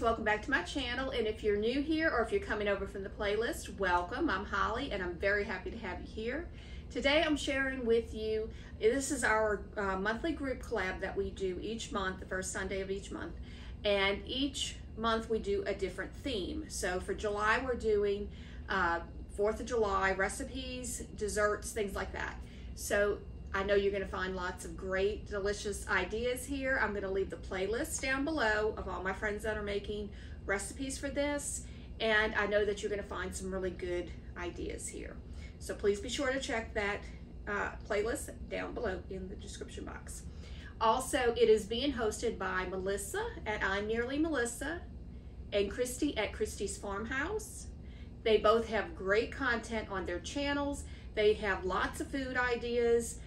welcome back to my channel, and if you're new here or if you're coming over from the playlist, welcome. I'm Holly and I'm very happy to have you here. Today I'm sharing with you, this is our monthly group collab that we do each month, the first Sunday of each month, and each month we do a different theme. So for July we're doing 4th of July recipes, desserts, things like that. So I know you're going to find lots of great, delicious ideas here. I'm going to leave the playlist down below of all my friends that are making recipes for this. And I know that you're going to find some really good ideas here. So please be sure to check that playlist down below in the description box. Also, it is being hosted by Melissa at I'm Nearly Melissa and Christy at Christy's Farmhouse. They both have great content on their channels. They have lots of food ideas,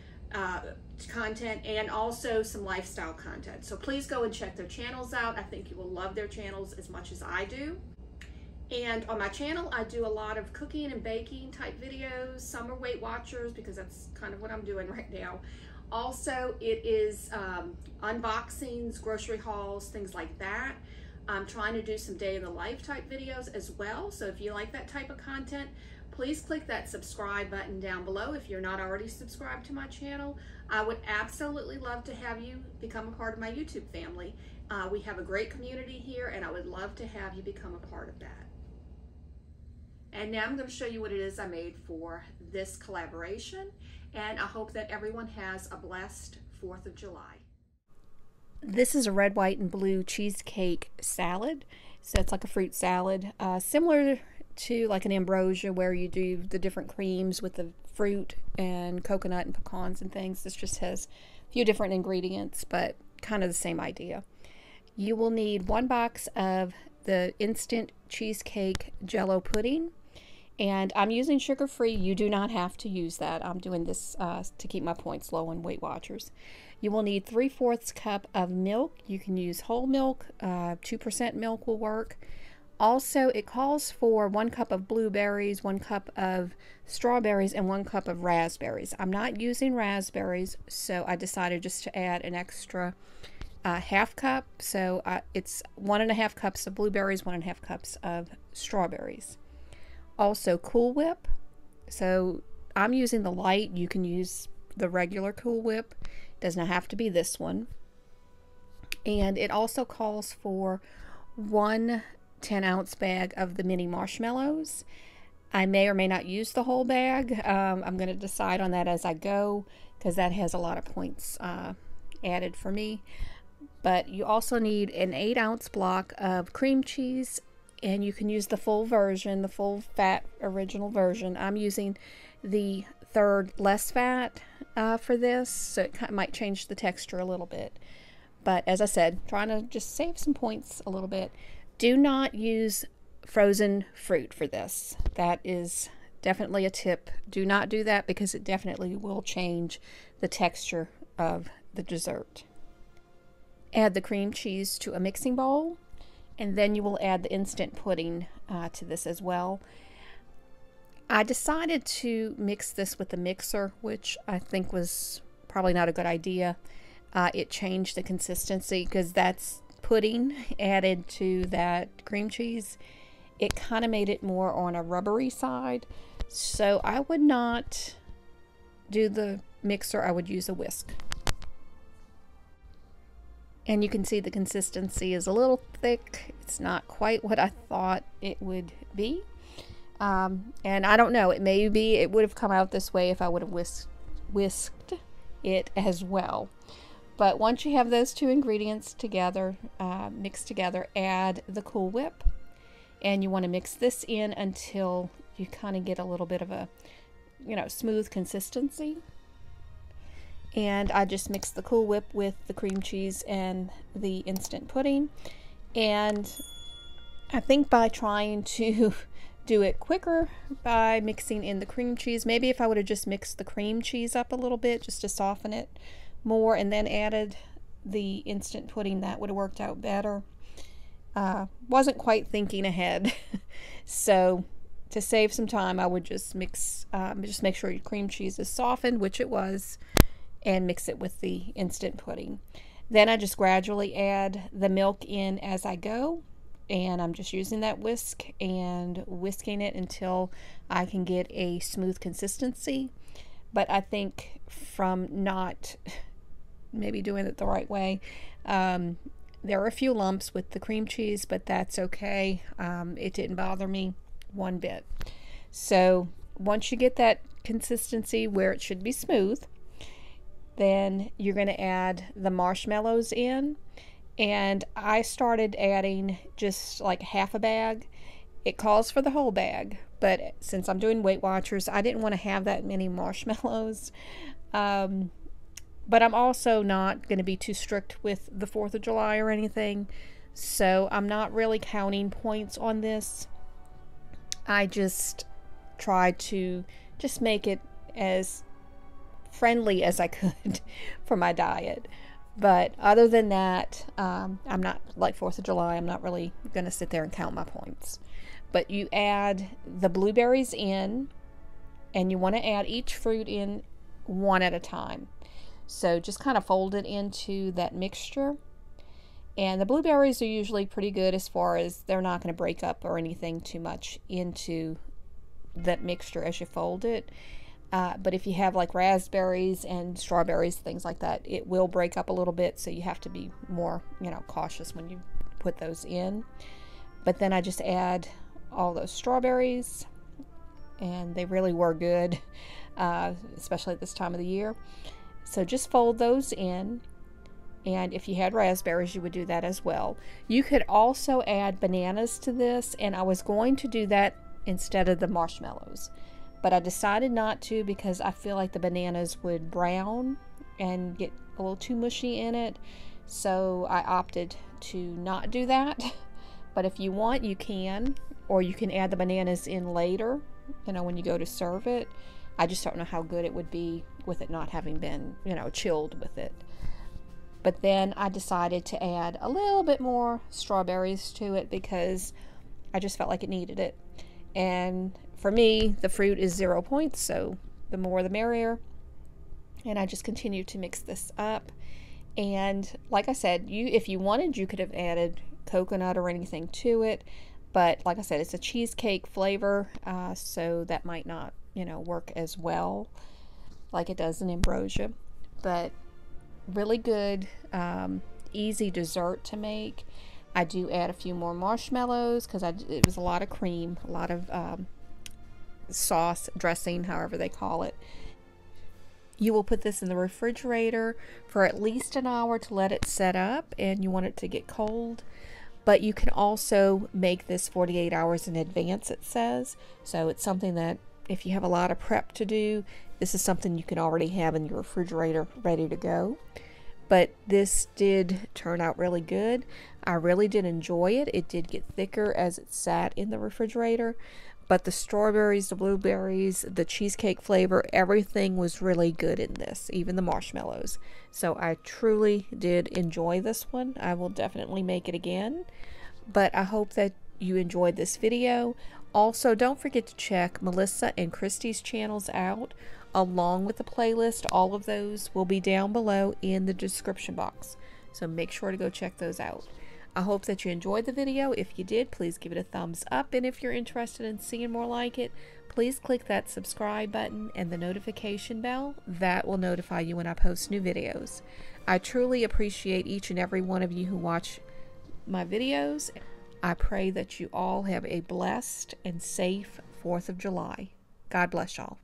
content, and also some lifestyle content. So please go and check their channels out. I think you will love their channels as much as I do. And on my channel, I do a lot of cooking and baking type videos. Some are Weight Watchers because that's kind of what I'm doing right now. Also, it is unboxings, grocery hauls, things like that. I'm trying to do some day in the life type videos as well. So if you like that type of content, please click that subscribe button down below if you're not already subscribed to my channel. I would absolutely love to have you become a part of my YouTube family. We have a great community here and I would love to have you become a part of that. And now I'm going to show you what it is I made for this collaboration, and I hope that everyone has a blessed 4th of July. This is a red, white, and blue cheesecake salad. So it's like a fruit salad, similar to like an ambrosia where you do the different creams with the fruit and coconut and pecans and things. This just has a few different ingredients, but kind of the same idea. You will need 1 box of the instant cheesecake Jell-O pudding, and I'm using sugar-free. You do not have to use that. I'm doing this to keep my points low on Weight Watchers. You will need 3/4 cup of milk. You can use whole milk, 2% milk will work. Also, it calls for 1 cup of blueberries, 1 cup of strawberries, and 1 cup of raspberries. I'm not using raspberries, so I decided just to add an extra ½ cup. So it's 1½ cups of blueberries, 1½ cups of strawberries. Also, Cool Whip. So I'm using the light. You can use the regular Cool Whip. It does not have to be this one. And it also calls for 1 10-ounce bag of the mini marshmallows. I may or may not use the whole bag. I'm going to decide on that as I go because that has a lot of points added for me. But you also need an 8-ounce block of cream cheese, and you can use the full version, the full fat original version. I'm using the 3rd less fat for this, so it might change the texture a little bit. But as I said, trying to just save some points a little bit. Do not use frozen fruit for this. That is definitely a tip. Do not do that because it definitely will change the texture of the dessert. Add the cream cheese to a mixing bowl, and then you will add the instant pudding to this as well. I decided to mix this with the mixer, which I think was probably not a good idea. It changed the consistency because that's pudding added to that cream cheese. It kind of made it more on a rubbery side, so I would not do the mixer. I would use a whisk. And you can see the consistency is a little thick. It's not quite what I thought it would be. And I don't know, it would have come out this way if I would have whisked it as well. But once you have those 2 ingredients together, mixed together, add the Cool Whip. And you want to mix this in until you kind of get a little bit of a, smooth consistency. And I just mixed the Cool Whip with the cream cheese and the instant pudding. And I think by trying to do it quicker by mixing in the cream cheese, maybe if I would have just mixed the cream cheese up a little bit just to soften it more and then added the instant pudding, that would have worked out better. Wasn't quite thinking ahead. So to save some time, I would just mix, just make sure your cream cheese is softened, which it was, and mix it with the instant pudding. Then I just gradually add the milk in as I go, and I'm just using that whisk and whisking it until I can get a smooth consistency. But I think from not maybe doing it the right way, there are a few lumps with the cream cheese, but that's okay. It didn't bother me one bit. So once you get that consistency where it should be smooth, then you're going to add the marshmallows in. And I started adding just like half a bag. It calls for the whole bag, but since I'm doing Weight Watchers, I didn't want to have that many marshmallows. But I'm also not going to be too strict with the 4th of July or anything, so I'm not really counting points on this. I just tried to just make it as friendly as I could for my diet. But other than that, I'm not like 4th of July, I'm not really going to sit there and count my points. But you add the blueberries in, and you want to add each fruit in one at a time. So just kind of fold it into that mixture. And the blueberries are usually pretty good as far as they're not going to break up or anything too much into that mixture as you fold it. But if you have like raspberries and strawberries, things like that, it will break up a little bit. So you have to be more, cautious when you put those in. But then I just add all those strawberries, and they really were good, especially at this time of the year. So just fold those in, and if you had raspberries, you would do that as well. You could also add bananas to this, and I was going to do that instead of the marshmallows, but I decided not to because I feel like the bananas would brown and get a little too mushy in it, so I opted to not do that. But if you want, you can, or you can add the bananas in later, when you go to serve it. I just don't know how good it would be with it not having been, chilled with it. But then I decided to add a little bit more strawberries to it because I just felt like it needed it. And for me, the fruit is 0 points, so the more the merrier. And I just continued to mix this up. And like I said, if you wanted, you could have added coconut or anything to it. But like I said, it's a cheesecake flavor, so that might not, work as well like it does in ambrosia. But really good, easy dessert to make. I do add a few more marshmallows because it was a lot of cream, a lot of sauce, dressing, however they call it. You will put this in the refrigerator for at least an hour to let it set up, and you want it to get cold. But you can also make this 48 hours in advance, it says. So it's something that if you have a lot of prep to do, this is something you can already have in your refrigerator ready to go. But this did turn out really good. I really did enjoy it. It did get thicker as it sat in the refrigerator. But the strawberries, the blueberries, the cheesecake flavor, everything was really good in this, even the marshmallows. So I truly did enjoy this one. I will definitely make it again. But I hope that you enjoyed this video. Also, don't forget to check Melissa and Christy's channels out, along with the playlist. All of those will be down below in the description box. So make sure to go check those out. I hope that you enjoyed the video. If you did, please give it a thumbs up. And if you're interested in seeing more like it, please click that subscribe button and the notification bell. That will notify you when I post new videos. I truly appreciate each and every one of you who watch my videos. I pray that you all have a blessed and safe 4th of July. God bless y'all.